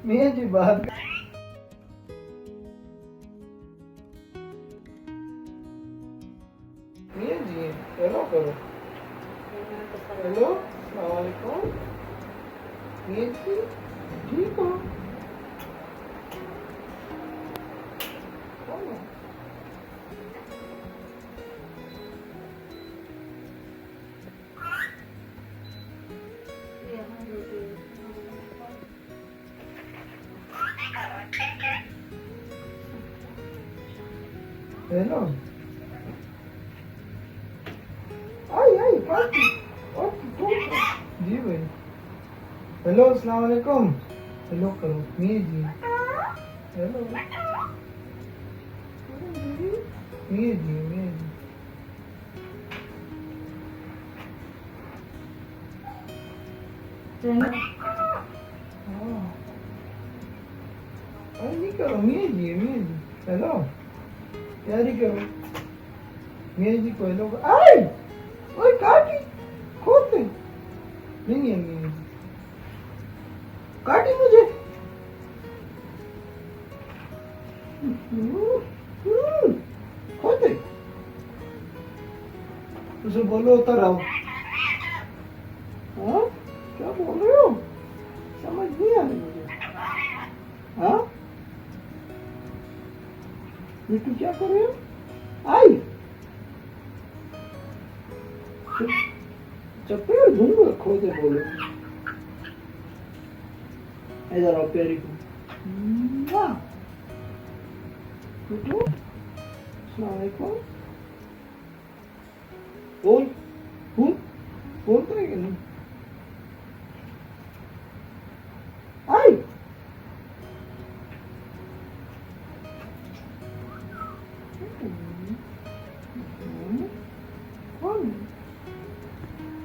मियाँ जी बात मियाँ जी हेलो करो हेलो अस्सलाम वालेकुम मियाँ जी ठीक हो कौन है? हेलो आई आई जी भाई हेलो अस्सलाम वालेकुम हेलो करो मियाँ जी हेलो मियाँ जी हाँ अरे नहीं करो मियाँ जी हेलो यारी करो मियाँ जी को हेलो आई ओए काटी खोल दे नहीं है मियाँ जी काटी मुझे खोल दे उसे बोलो उतर आओ हाँ क्या बोल रहे हो समझ नहीं आ रही मुझे हाँ मिट्टू क्या कर रहे हो आई चप्पल घूम खो दे बोलो इधर आओ प्यारी को मिट्टू अस्सलाम वालेकुम बोल बोल बोलता है कि नहीं आई कौन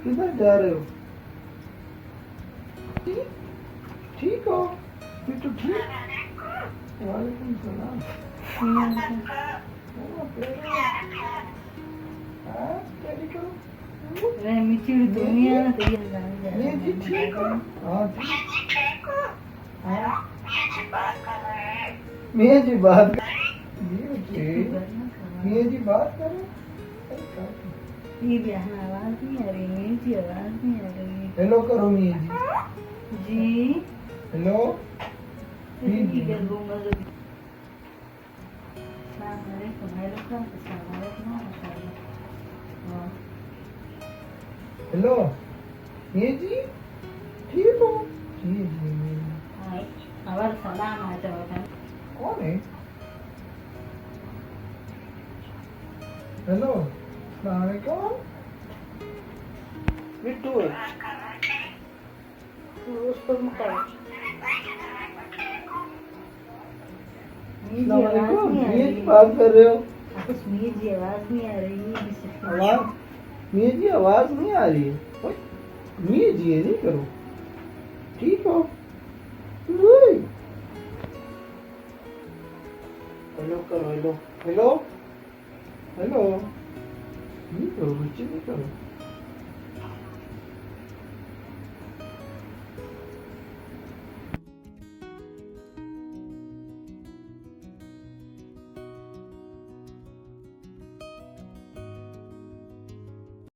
किधर जा रहे हो ठीक हो मिट्टू ठीक वालेकुम सलाम हाँ प्यारी करो मिचिड़ दुनिया ना तेरी मियाँ जी ठीक हो हाँ हाँ मियाँ जी बात जी मियाँ जी बात करो ये बहन आवाज नहीं आ रही मेरी आवाज नहीं आ रही हेलो करो मियाँ जी जी हेलो ठीक है दूंगा जो सामने हेलो का सामने हेलो मियाँ जी ठीक हो जी हमारा सलाम आता है कौन है हेलो अस्सलाम वालेकुम मिट्टू है उस पर मत अस्सलाम वालेकुम मियाँ जी बात कर रहे हो कश्मीर जी आवाज नहीं आ रही आवाज मियाँ जी आवाज नहीं आ रही है ओए, मियाँ जी ये नहीं करो ठीक हो ओए। हेलो करो हेलो हेलो हेलो नहीं करो बच्चे नहीं करो